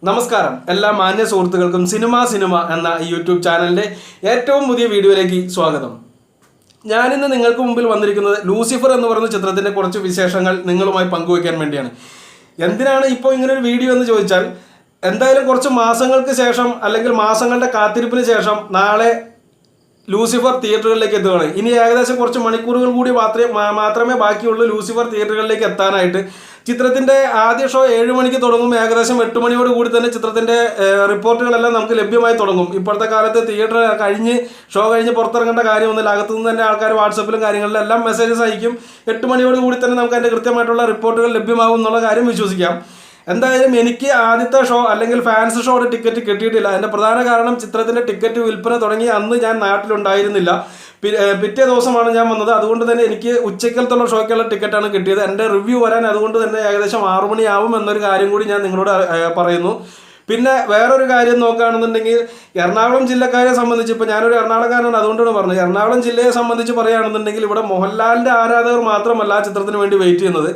നമസ്കാരം എല്ലാ മാന്യ സുഹൃത്തുക്കൾക്കും സിനിമ എന്ന യൂട്യൂബ് ചാനലിൻ്റെ ഏറ്റവും പുതിയ വീഡിയോയിലേക്ക് സ്വാഗതം. ഞാനിന്ന് നിങ്ങൾക്ക് മുമ്പിൽ വന്നിരിക്കുന്നത് ലൂസിഫർ എന്ന് പറയുന്ന ചിത്രത്തിൻ്റെ കുറച്ച് വിശേഷങ്ങൾ നിങ്ങളുമായി പങ്കുവയ്ക്കാൻ വേണ്ടിയാണ്. എന്തിനാണ് ഇപ്പോൾ ഇങ്ങനൊരു വീഡിയോ എന്ന് ചോദിച്ചാൽ, എന്തായാലും കുറച്ച് മാസങ്ങൾക്ക് ശേഷം അല്ലെങ്കിൽ മാസങ്ങളുടെ കാത്തിരിപ്പിന് ശേഷം നാളെ ലൂസിഫർ തിയേറ്ററുകളിലേക്ക് എത്തുകയാണ്. ഇനി ഏകദേശം കുറച്ച് മണിക്കൂറുകൾ കൂടി മാത്രമേ ബാക്കിയുള്ളൂ ലൂസിഫർ തിയേറ്ററുകളിലേക്ക് എത്താനായിട്ട്. ചിത്രത്തിൻ്റെ ആദ്യ ഷോ 7 മണിക്ക് തുടങ്ങും. ഏകദേശം 8 മണിയോട് കൂടി തന്നെ ചിത്രത്തിൻ്റെ റിപ്പോർട്ടുകളെല്ലാം നമുക്ക് ലഭ്യമായി തുടങ്ങും. ഇപ്പോഴത്തെ കാലത്ത് തിയേറ്റർ ഷോ കഴിഞ്ഞ് പുറത്തിറങ്ങേണ്ട കാര്യമൊന്നുമില്ല. അകത്തുനിന്ന് തന്നെ ആൾക്കാർ വാട്സപ്പിലും കാര്യങ്ങളിലെല്ലാം മെസ്സേജസ് അയക്കും. 8 മണിയോട് കൂടി തന്നെ നമുക്ക് അതിൻ്റെ കൃത്യമായിട്ടുള്ള റിപ്പോർട്ടുകൾ ലഭ്യമാകും എന്നുള്ള കാര്യം വിശ്വസിക്കാം. എന്തായാലും എനിക്ക് ആദ്യത്തെ ഷോ അല്ലെങ്കിൽ ഫാൻസ് ഷോയുടെ ടിക്കറ്റ് കിട്ടിയിട്ടില്ല. അതിൻ്റെ പ്രധാന കാരണം ചിത്രത്തിൻ്റെ ടിക്കറ്റ് വിൽപ്പന തുടങ്ങി അന്ന് ഞാൻ നാട്ടിലുണ്ടായിരുന്നില്ല. പിറ്റേ ദിവസമാണ് ഞാൻ വന്നത്. അതുകൊണ്ട് തന്നെ എനിക്ക് ഉച്ചക്കലത്തുള്ള ഷോയ്ക്കുള്ള ടിക്കറ്റാണ് കിട്ടിയത്. എൻ്റെ റിവ്യൂ വരാൻ അതുകൊണ്ട് തന്നെ ഏകദേശം 6 മണിയാവും എന്നൊരു കാര്യം കൂടി ഞാൻ നിങ്ങളോട് പറയുന്നു. പിന്നെ വേറൊരു കാര്യം നോക്കുകയാണെന്നുണ്ടെങ്കിൽ, എറണാകുളം ജില്ലക്കാരെ സംബന്ധിച്ച്, ഇപ്പോൾ ഞാനൊരു എറണാകുളക്കാരനാണ്, അതുകൊണ്ടാണ് പറഞ്ഞത്. എറണാകുളം ജില്ലയെ സംബന്ധിച്ച് പറയുകയാണെന്നുണ്ടെങ്കിൽ ഇവിടെ മോഹൻലാലിൻ്റെ ആരാധകർ മാത്രമല്ല ആ ചിത്രത്തിന് വേണ്ടി വെയിറ്റ് ചെയ്യുന്നത്.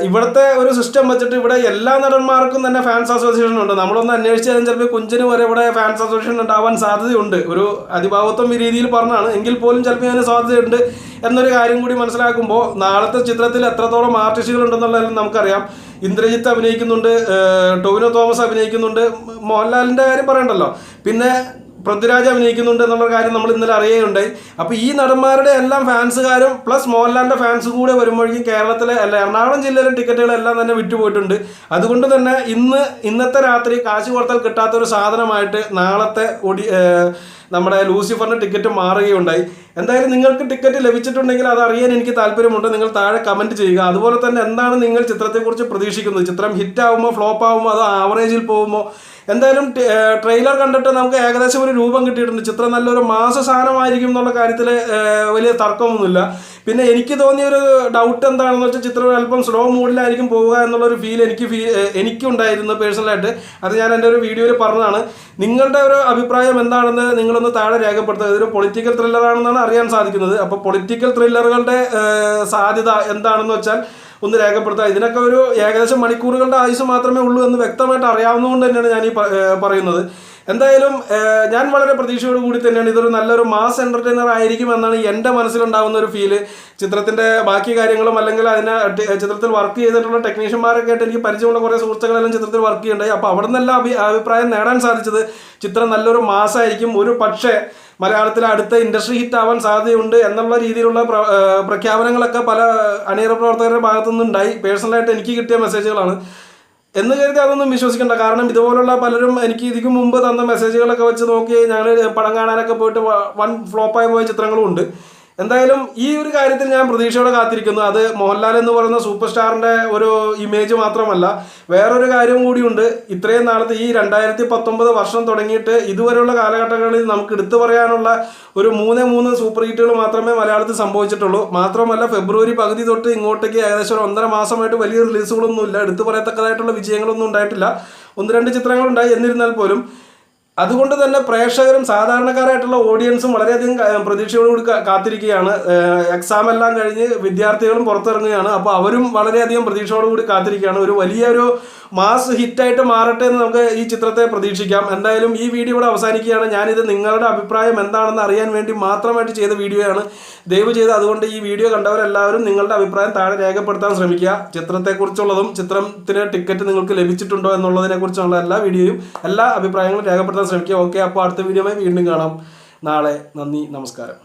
ഇവിടുത്തെ ഒരു സിസ്റ്റം വെച്ചിട്ട് ഇവിടെ എല്ലാ നടന്മാർക്കും തന്നെ ഫാൻസ് അസോസിയേഷൻ ഉണ്ട്. നമ്മളൊന്ന് അന്വേഷിച്ചാലും ചിലപ്പോൾ കുഞ്ചിന് വരെ ഇവിടെ ഫാൻസ് അസോസിയേഷൻ ഉണ്ടാവാൻ സാധ്യതയുണ്ട്. ഒരു അതിഭാവത്വം ഈ രീതിയിൽ പറഞ്ഞാണ്, എങ്കിൽ പോലും ചിലപ്പോൾ അതിന് സാധ്യതയുണ്ട് എന്നൊരു കാര്യം കൂടി മനസ്സിലാക്കുമ്പോൾ നാളത്തെ ചിത്രത്തിൽ എത്രത്തോളം ആർട്ടിസ്റ്റുകൾ ഉണ്ടെന്നുള്ളതെല്ലാം നമുക്കറിയാം. ഇന്ദ്രജിത്ത് അഭിനയിക്കുന്നുണ്ട്, ടൊവിനോ തോമസ് അഭിനയിക്കുന്നുണ്ട്, മോഹൻലാലിൻ്റെ കാര്യം പറയണ്ടല്ലോ, പിന്നെ പൃഥ്വിരാജ് അഭിനയിക്കുന്നുണ്ട് എന്നുള്ള കാര്യം നമ്മൾ ഇന്നലെ അറിയുകയുണ്ടായി. അപ്പോൾ ഈ നടന്മാരുടെ എല്ലാം ഫാൻസുകാരും പ്ലസ് മോഹൻലാലിൻ്റെ ഫാൻസ് കൂടെ വരുമ്പോഴേക്കും കേരളത്തിലെ എറണാകുളം ജില്ലയിലെ ടിക്കറ്റുകളെല്ലാം തന്നെ വിറ്റുപോയിട്ടുണ്ട്. അതുകൊണ്ട് തന്നെ ഇന്നത്തെ രാത്രി കാശ് കൊടുത്താൽ കിട്ടാത്തൊരു സാധനമായിട്ട് നാളത്തെ നമ്മുടെ ലൂസിഫറിന് ടിക്കറ്റ് മാറുകയുണ്ടായി. എന്തായാലും നിങ്ങൾക്ക് ടിക്കറ്റ് ലഭിച്ചിട്ടുണ്ടെങ്കിൽ അത് അറിയാൻ എനിക്ക് താല്പര്യമുണ്ട്. നിങ്ങൾ താഴെ കമൻറ്റ് ചെയ്യുക. അതുപോലെ തന്നെ എന്താണ് നിങ്ങൾ ചിത്രത്തെക്കുറിച്ച് പ്രതീക്ഷിക്കുന്നത്? ചിത്രം ഹിറ്റ് ആവുമോ, ഫ്ലോപ്പ് ആവുമോ, അതോ ആവറേജിൽ പോകുമോ? എന്തായാലും ട്രെയിലർ കണ്ടിട്ട് നമുക്ക് ഏകദേശം ഒരു രൂപം കിട്ടിയിട്ടുണ്ട്. ചിത്രം നല്ലൊരു മാസ സാധനമായിരിക്കും എന്നുള്ള കാര്യത്തിൽ വലിയ തർക്കമൊന്നുമില്ല. പിന്നെ എനിക്ക് തോന്നിയൊരു ഡൗട്ട് എന്താണെന്ന് വെച്ചാൽ, ചിത്രം അല്പം സ്ലോ മൂഡിലായിരിക്കും പോവുക എന്നുള്ളൊരു ഫീൽ എനിക്കുണ്ടായിരുന്നു പേഴ്സണലായിട്ട്. അത് ഞാൻ എൻ്റെ ഒരു വീഡിയോയിൽ പറഞ്ഞതാണ്. നിങ്ങളുടെ ഒരു അഭിപ്രായം എന്താണെന്ന് നിങ്ങളൊന്ന് താഴെ രേഖപ്പെടുത്തുക. ഇതൊരു പൊളിറ്റിക്കൽ ത്രില്ലറാണെന്നാണ് അറിയാൻ സാധിക്കുന്നത്. അപ്പോൾ പൊളിറ്റിക്കൽ ത്രില്ലറുകളുടെ സാധ്യത എന്താണെന്ന് വെച്ചാൽ ഒന്ന് രേഖപ്പെടുത്തുക. ഇതിനൊക്കെ ഒരു ഏകദേശം മണിക്കൂറുകളുടെ ആയുസ് മാത്രമേ ഉള്ളൂ എന്ന് വ്യക്തമായിട്ട് അറിയാവുന്നതുകൊണ്ട് തന്നെയാണ് ഞാൻ ഈ പറയുന്നത്. എന്തായാലും ഞാൻ വളരെ പ്രതീക്ഷയോട് കൂടി തന്നെയാണ് ഇതൊരു നല്ലൊരു മാസ് എൻ്റർടൈനർ ആയിരിക്കും എന്നാണ് എൻ്റെ മനസ്സിലുണ്ടാകുന്ന ഒരു ഫീല്. ചിത്രത്തിൻ്റെ ബാക്കി കാര്യങ്ങളും അല്ലെങ്കിൽ ചിത്രത്തിൽ വർക്ക് ചെയ്തിട്ടുള്ള ടെക്നീഷ്യന്മാരൊക്കെ ആയിട്ട് എനിക്ക് പരിചയമുള്ള കുറേ സുഹൃത്തുക്കളെല്ലാം ചിത്രത്തിൽ വർക്ക് ചെയ്യുന്നുണ്ടായി. അപ്പോൾ അവിടെ നിന്നെല്ലാം അഭിപ്രായം നേടാൻ സാധിച്ചത് ചിത്രം നല്ലൊരു മാസമായിരിക്കും, ഒരു പക്ഷേ മലയാളത്തിലെ അടുത്ത ഇൻഡസ്ട്രി ഹിറ്റ് ആവാൻ സാധ്യതയുണ്ട് എന്നുള്ള രീതിയിലുള്ള പ്രഖ്യാപനങ്ങളൊക്കെ പല അണിയറ പ്രവർത്തകരുടെ ഭാഗത്തുനിന്നുണ്ടായി. പേഴ്സണലായിട്ട് എനിക്ക് കിട്ടിയ മെസ്സേജുകളാണ് എന്ന് കരുതി അതൊന്നും വിശ്വസിക്കേണ്ട. കാരണം ഇതുപോലുള്ള പലരും എനിക്ക് ഇതിന് മുമ്പ് തന്ന മെസ്സേജുകളൊക്കെ വെച്ച് നോക്കി ഞങ്ങൾ പടം കാണാനൊക്കെ പോയിട്ട് വൺ ഫ്ലോപ്പായി പോയ ചിത്രങ്ങളും ഉണ്ട്. എന്തായാലും ഈ ഒരു കാര്യത്തിൽ ഞാൻ പ്രതീക്ഷയോടെ കാത്തിരിക്കുന്നു. അത് മോഹൻലാൽ എന്ന് പറയുന്ന സൂപ്പർ സ്റ്റാറിൻ്റെ ഒരു ഇമേജ് മാത്രമല്ല, വേറൊരു കാര്യം കൂടിയുണ്ട്. ഇത്രയും നാളത്തെ ഈ 2019 വർഷം തുടങ്ങിയിട്ട് ഇതുവരെയുള്ള കാലഘട്ടങ്ങളിൽ നമുക്ക് എടുത്തു പറയാനുള്ള ഒരു 3 സൂപ്പർ ഹിറ്റുകൾ മാത്രമേ മലയാളത്തിൽ സംഭവിച്ചിട്ടുള്ളൂ. മാത്രമല്ല ഫെബ്രുവരി പകുതി തൊട്ട് ഇങ്ങോട്ടേക്ക് ഏകദേശം ഒരു 1.5 മാസമായിട്ട് വലിയ റിലീസുകളൊന്നുമില്ല. എടുത്തു പറയത്തക്കതായിട്ടുള്ള വിജയങ്ങളൊന്നും ഉണ്ടായിട്ടില്ല. 1-2 ചിത്രങ്ങളുണ്ടായി. എന്നിരുന്നാൽ പോലും അതുകൊണ്ട് തന്നെ പ്രേക്ഷകരും സാധാരണക്കാരായിട്ടുള്ള ഓഡിയൻസും വളരെയധികം പ്രതീക്ഷയോടുകൂടി കാത്തിരിക്കുകയാണ്. എക്സാം എല്ലാം കഴിഞ്ഞ് വിദ്യാർത്ഥികളും പുറത്തിറങ്ങുകയാണ്. അപ്പോൾ അവരും വളരെയധികം പ്രതീക്ഷയോടുകൂടി കാത്തിരിക്കുകയാണ്. ഒരു വലിയൊരു മാസ് ഹിറ്റായിട്ട് മാറട്ടെ എന്ന് നമുക്ക് ഈ ചിത്രത്തെ പ്രതീക്ഷിക്കാം. എന്തായാലും ഈ വീഡിയോ ഇവിടെ അവസാനിക്കുകയാണ്. ഞാനിത് നിങ്ങളുടെ അഭിപ്രായം എന്താണെന്ന് അറിയാൻ വേണ്ടി മാത്രമായിട്ട് ചെയ്ത വീഡിയോയാണ്. ദയവ് ചെയ്ത് അതുകൊണ്ട് ഈ വീഡിയോ കണ്ടവരെല്ലാവരും നിങ്ങളുടെ അഭിപ്രായം താഴെ രേഖപ്പെടുത്താൻ ശ്രമിക്കുക. ചിത്രത്തെക്കുറിച്ചുള്ളതും ചിത്രത്തിന് ടിക്കറ്റ് നിങ്ങൾക്ക് ലഭിച്ചിട്ടുണ്ടോ എന്നുള്ളതിനെക്കുറിച്ചുള്ള എല്ലാ അഭിപ്രായങ്ങളും രേഖപ്പെടുത്താൻ ശ്രമിക്കുക. ഓക്കെ, അപ്പോൾ അടുത്ത വീഡിയോയുമായി വീണ്ടും കാണാം നാളെ. നന്ദി, നമസ്കാരം.